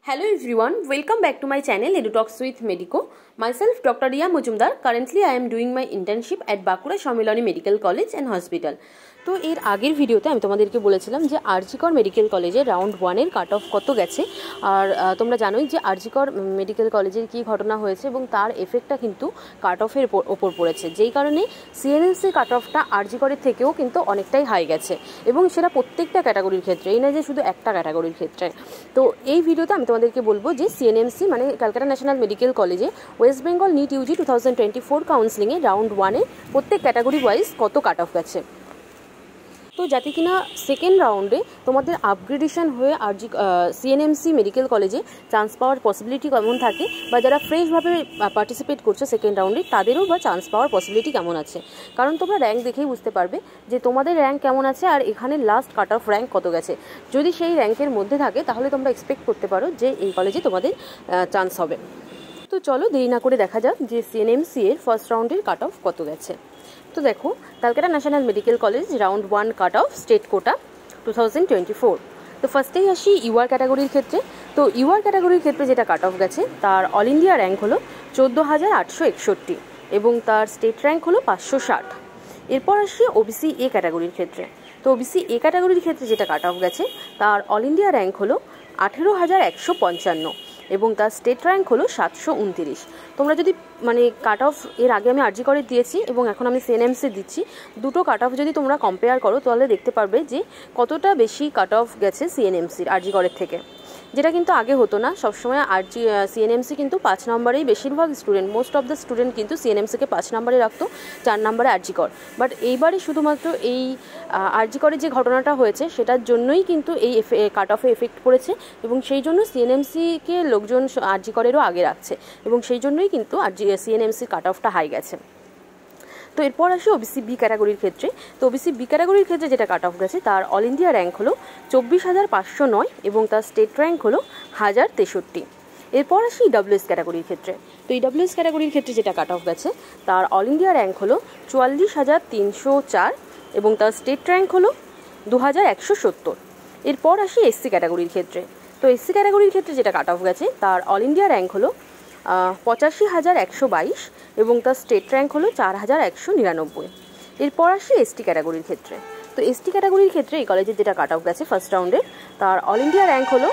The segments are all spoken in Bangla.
Hello everyone, welcome back to my channel EduTalks with Medico. Myself Dr. Riya Mujumdar. Currently I am doing my internship at Bakura Shamilani Medical College and Hospital. তো এর আগের ভিডিওতে আমি তোমাদেরকে বলেছিলাম যে আরজি কর মেডিকেল কলেজে রাউন্ড 1 এর কাট অফ কত গেছে। আর তোমরা জানোই যে আরজি কর মেডিকেল কলেজের কি ঘটনা হয়েছে এবং তার এফেক্টটা কিন্তু কাট অফের ওপর পড়েছে, যেই কারণে সিএনএমসি কাট অফটা আরজি করের থেকেও কিন্তু অনেকটাই হাই গেছে এবং সেটা প্রত্যেকটা ক্যাটাগরির ক্ষেত্রে, এই না যে শুধু একটা ক্যাটাগরির ক্ষেত্রে। তো এই ভিডিওতে আমি তোমাদেরকে বলবো যে সিএনএমসি মানে ক্যালকাটা ন্যাশনাল মেডিকেল কলেজে ওয়েস্ট বেঙ্গল নিট ইউজি 2024 কাউন্সিলিংয়ে রাউন্ড 1 এ প্রত্যেক ক্যাটাগরি ওয়াইজ কত কাট অফ গেছে। তো যাতে কিনা সেকেন্ড রাউন্ডে তোমাদের আপগ্রেডেশন হয়ে আরজি সিএনএমসি মেডিকেল কলেজে চান্স পাওয়ার পসিবিলিটি কেমন থাকে, বা যারা ফ্রেশভাবে পার্টিসিপেট করছে সেকেন্ড রাউন্ডে তাদেরও বা চান্স পাওয়ার পসিবিলিটি কেমন আছে। কারণ তোমরা র্যাঙ্ক দেখেই বুঝতে পারবে যে তোমাদের র্যাঙ্ক কেমন আছে আর এখানে লাস্ট কাট অফ র্যাঙ্ক কত গেছে। যদি সেই র্যাঙ্কের মধ্যে থাকে তাহলে তোমরা এক্সপেক্ট করতে পারো যে এই কলেজে তোমাদের চান্স হবে। তো চলো দেরি না করে দেখা যাক যে সিএনএমসি এর ফার্স্ট রাউন্ডের কাট অফ কত গেছে। তো দেখো, Calcutta national Medical College round 1 cut off state quota 2024। তো ফার্স্টেই আসি ইউআর ক্যাটাগরির ক্ষেত্রে। তো ইউআর ক্যাটাগরির ক্ষেত্রে যেটা কাট অফ গেছে তার অল ইন্ডিয়া র্যাঙ্ক হলো 14,861 এবং তার স্টেট র্যাঙ্ক হলো 560। এরপর আসি ওবিসি এ ক্যাটাগরির ক্ষেত্রে। তো ওবিসি এ ক্যাটাগরির ক্ষেত্রে যেটা কাট অফ গেছে তার অল ইন্ডিয়া র্যাঙ্ক হলো 18,155 এবং তার স্টেট র্যাঙ্ক হলো 729। তোমরা যদি মানে কাট অফ এর আগে আমি আরজি করে দিয়েছি এবং এখন আমি সিএনএমসি দিচ্ছি, দুটো কাট অফ যদি তোমরা কম্পেয়ার করো তাহলে দেখতে পারবে যে কতটা বেশি কাট অফ গেছে সিএনএমসির আরজি করের থেকে, যেটা কিন্তু আগে হতো না। সবসময় আরজি সিএনএমসি কিন্তু 5 নম্বরেই বেশিরভাগ student, most of the student কিন্তু সিএনএমসিকে 5 নম্বরে রাখতো, 4 নম্বরে আরজি কর। বাট এইবারই শুধুমাত্র এই আরজি করের যে ঘটনাটা হয়েছে সেটার জন্যই কিন্তু এই কাট অফে এফেক্ট পড়েছে এবং সেই জন্য সিএনএমসিকে লোকজন আরজি করেরও আগে রাখছে এবং সেই জন্যই কিন্তু সিএনএমসির কাট অফটা হাই গেছে। তো এরপর আসি ওবিসি বি ক্যাটাগরির ক্ষেত্রে। তো ওবিসি বি ক্যাটাগরির ক্ষেত্রে যেটা কাট অফ গেছে তার অল ইন্ডিয়া র্যাঙ্ক হলো 24,509 এবং তার স্টেট র্যাঙ্ক হলো 1063। এরপর আসি ইডব্লিউএস ক্যাটাগরির ক্ষেত্রে। তো ইডব্লিউএস ক্যাটাগরির ক্ষেত্রে যেটা কাট অফ গেছে তার অল ইন্ডিয়া র্যাঙ্ক হলো 44,304 এবং তার স্টেট র্যাঙ্ক হলো 2,170। এরপর আসি এসসি ক্যাটাগরির ক্ষেত্রে। তো এসসি ক্যাটাগরির ক্ষেত্রে যেটা কাট অফ গেছে তার অল ইন্ডিয়া র্যাঙ্ক হলো 85,122 এবং তার স্টেট র্যাঙ্ক হলো 4,199। এরপর আসি এসটি ক্যাটাগরির ক্ষেত্রে। তো এসটি ক্যাটাগরির ক্ষেত্রে এই কলেজের যেটা কাট অফ গেছে ফার্স্ট রাউন্ডে তার অল ইন্ডিয়া র্যাঙ্ক হলো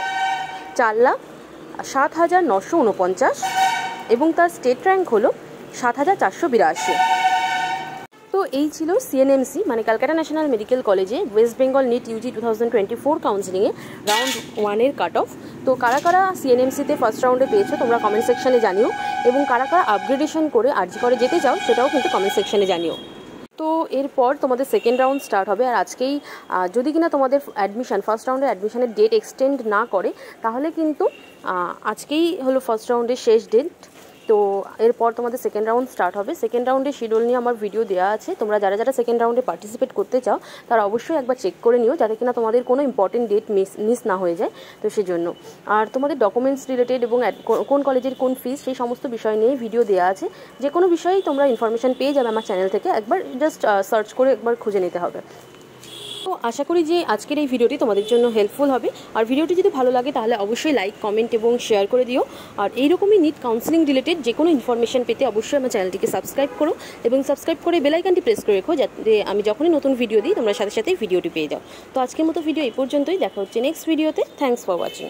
4,07,949 এবং তার স্টেট র্যাঙ্ক হলো 7,482। তো এই ছিল সিএনএমসি মানে ক্যালকাটা ন্যাশনাল মেডিকেল কলেজে ওয়েস্ট বেঙ্গল নিট ইউজি 2024 কাউন্সিলিংয়ে রাউন্ড 1 এর কাট অফ। তো কারা কারা সিএনএমসিতে ফার্স্ট রাউন্ডে পেয়েছো তোমরা কমেন্ট সেকশনে জানিও এবং কারা কারা আপগ্রেডেশন করে আরজি করে যেতে চাও সেটাও কিন্তু কমেন্ট সেকশনে জানিও। তো এরপর তোমাদের সেকেন্ড রাউন্ড স্টার্ট হবে আর আজকেই যদি কিনা তোমাদের অ্যাডমিশন ফার্স্ট রাউন্ডের অ্যাডমিশনের ডেট এক্সটেন্ড না করে তাহলে কিন্তু আজকেই হলো ফার্স্ট রাউন্ডের শেষ ডেট। তো এরপর তোমাদের সেকেন্ড রাউন্ড স্টার্ট হবে। সেকেন্ড রাউন্ডের শিডিউল নিয়ে আমার ভিডিও দেওয়া আছে, তোমরা যারা যারা সেকেন্ড রাউন্ডে পার্টিসিপেট করতে চাও তারা অবশ্যই একবার চেক করে নিও যাতে কিনা তোমাদের কোনো ইম্পর্টেন্ট ডেট মিস না হয়ে যায়। তো সেজন্য আর তোমাদের ডকুমেন্টস রিলেটেড এবং কোন কলেজের কোন ফিস সেই সমস্ত বিষয় নিয়ে ভিডিও দেওয়া আছে। যে কোনো বিষয়েই তোমরা ইনফরমেশান পেয়ে যাবে আমার চ্যানেল থেকে, একবার জাস্ট সার্চ করে একবার খুঁজে নিতে হবে। তো আশা করি যে আজকের এই ভিডিওটি তোমাদের জন্য হেল্পফুল হবে আর ভিডিওটি যদি ভালো লাগে তাহলে অবশ্যই লাইক কমেন্ট এবং শেয়ার করে দিও। আর এইরকমই নিট কাউন্সিলিং রিলেটেড যে কোনো ইনফরমেশন পেতে অবশ্যই আমার চ্যানেলটিকে সাবস্ক্রাইব করো এবং সাবস্ক্রাইব করে বেল আইকনটি প্রেস করে রেখো যাতে আমি যখনই নতুন ভিডিও দিই তোমরা সাথে সাথেই ভিডিওটি পেয়ে যাও। তো আজকের মতো ভিডিও এই পর্যন্তই, দেখা হচ্ছে নেক্সট ভিডিওতে। Thanks for watching.